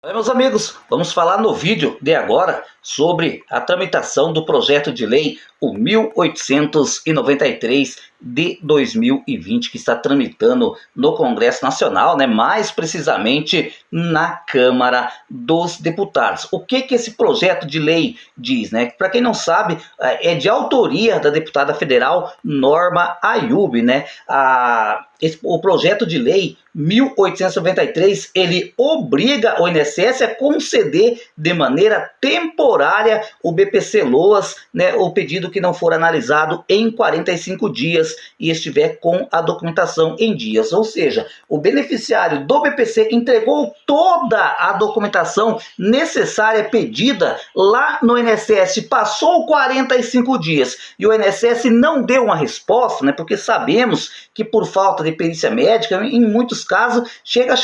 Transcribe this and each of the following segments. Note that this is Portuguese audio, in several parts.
Oi, meus amigos, vamos falar no vídeo de agora sobre a tramitação do projeto de lei o 1893 de 2020, que está tramitando no Congresso Nacional, mais precisamente na Câmara dos Deputados. O que esse projeto de lei diz? Para quem não sabe, é de autoria da deputada federal Norma Ayub. O projeto de lei 1893, ele obriga o INSS a conceder de maneira temporária o BPC-LOAS, o pedido que não for analisado em 45 dias e estiver com a documentação em dias. Ou seja, o beneficiário do BPC entregou toda a documentação necessária pedida lá no INSS, passou 45 dias e o INSS não deu uma resposta, porque sabemos que por falta de perícia médica, em muitos casos, chega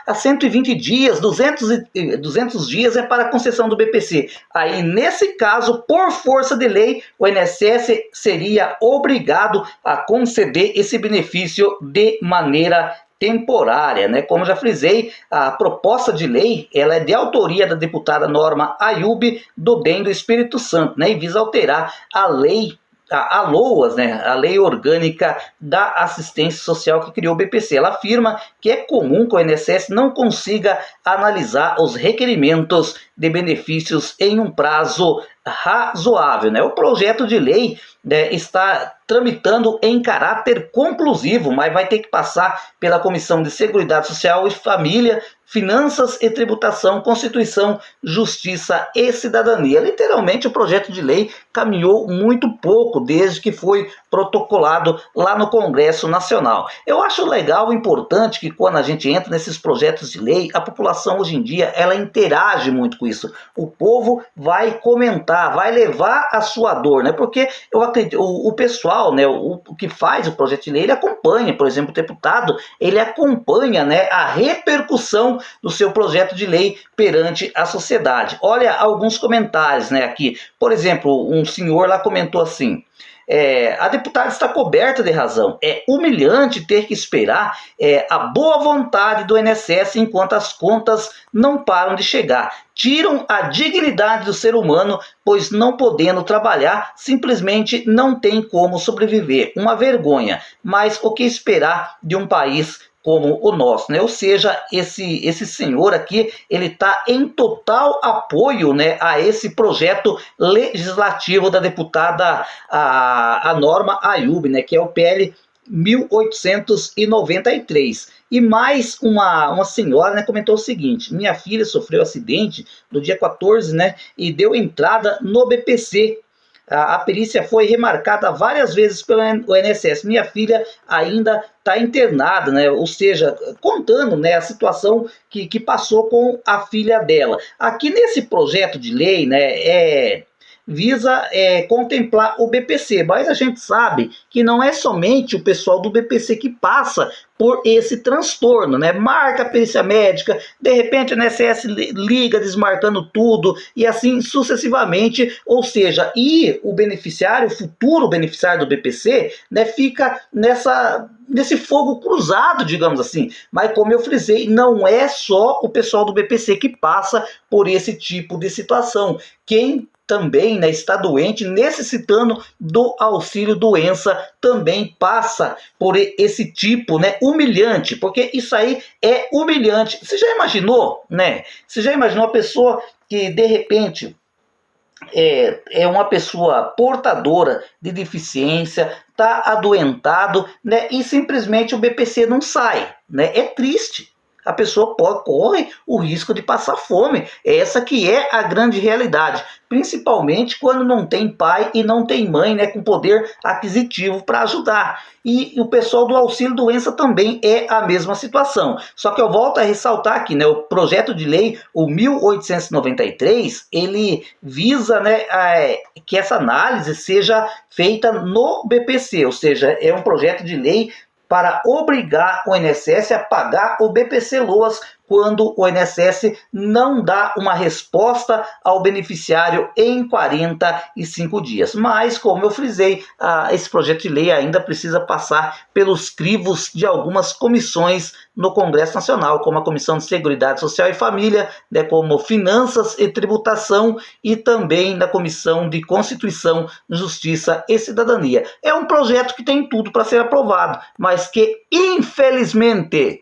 a 120 dias, 200 dias para a concessão do BPC. Aí, nesse caso, por força de lei, o INSS seria obrigado a conceder esse benefício de maneira temporária, Como já frisei, a proposta de lei ela é de autoria da deputada Norma Ayub, do DEM do Espírito Santo, e visa alterar a lei, a LOAS, a Lei Orgânica da Assistência Social, que criou o BPC. Ela afirma que é comum que o INSS não consiga analisar os requerimentos de benefícios em um prazo razoável. O projeto de lei está tramitando em caráter conclusivo, mas vai ter que passar pela Comissão de Seguridade Social e Família, Finanças e Tributação, Constituição, Justiça e Cidadania. Literalmente, o projeto de lei caminhou muito pouco desde que foi protocolado lá no Congresso Nacional. Eu acho legal e importante que quando a gente entra nesses projetos de lei, a população hoje em dia ela interage muito com isso. O povo vai comentar, vai levar a sua dor, Porque eu acredito, o pessoal, o que faz o projeto de lei, ele acompanha, por exemplo, o deputado, ele acompanha, a repercussão do seu projeto de lei perante a sociedade. Olha alguns comentários, aqui. Por exemplo, um senhor lá comentou assim: a deputada está coberta de razão. É humilhante ter que esperar a boa vontade do INSS enquanto as contas não param de chegar. Tiram a dignidade do ser humano, pois não podendo trabalhar, simplesmente não tem como sobreviver. Uma vergonha. Mas o que esperar de um país como o nosso, Ou seja, esse senhor aqui, ele está em total apoio, a esse projeto legislativo da deputada a Norma Ayub, que é o PL 1893. E mais uma senhora, comentou o seguinte: minha filha sofreu acidente no dia 14, e deu entrada no BPC. A perícia foi remarcada várias vezes pelo INSS. Minha filha ainda está internada, Ou seja, contando, a situação que passou com a filha dela. Aqui nesse projeto de lei, visa contemplar o BPC, mas a gente sabe que não é somente o pessoal do BPC que passa por esse transtorno, Marca a perícia médica, de repente o INSS liga desmarcando tudo e assim sucessivamente, ou seja, e o beneficiário, o futuro beneficiário do BPC, fica nesse fogo cruzado, digamos assim. Mas como eu frisei, não é só o pessoal do BPC que passa por esse tipo de situação. Quem também está doente, necessitando do auxílio doença, também passa por esse tipo, humilhante, porque isso aí é humilhante. Você já imaginou, Você já imaginou a pessoa que de repente é uma pessoa portadora de deficiência, está adoentado, e simplesmente o BPC não sai, É triste. A pessoa corre o risco de passar fome. Essa que é a grande realidade, principalmente quando não tem pai e não tem mãe, com poder aquisitivo para ajudar. E o pessoal do auxílio doença também é a mesma situação. Só que eu volto a ressaltar aqui, o projeto de lei, o 1893, ele visa, que essa análise seja feita no BPC, ou seja, é um projeto de lei para obrigar o INSS a pagar o BPC-LOAS quando o INSS não dá uma resposta ao beneficiário em 45 dias. Mas, como eu frisei, esse projeto de lei ainda precisa passar pelos crivos de algumas comissões no Congresso Nacional, como a Comissão de Seguridade Social e Família, né, como Finanças e Tributação, e também na Comissão de Constituição, Justiça e Cidadania. É um projeto que tem tudo para ser aprovado, mas que infelizmente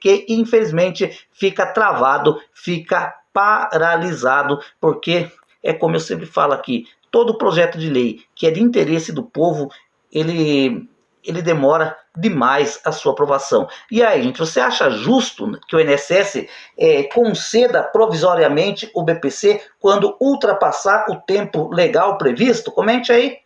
fica travado, fica paralisado, porque é como eu sempre falo aqui, todo projeto de lei que é de interesse do povo, ele demora demais a sua aprovação. E aí, gente, você acha justo que o INSS conceda provisoriamente o BPC quando ultrapassar o tempo legal previsto? Comente aí.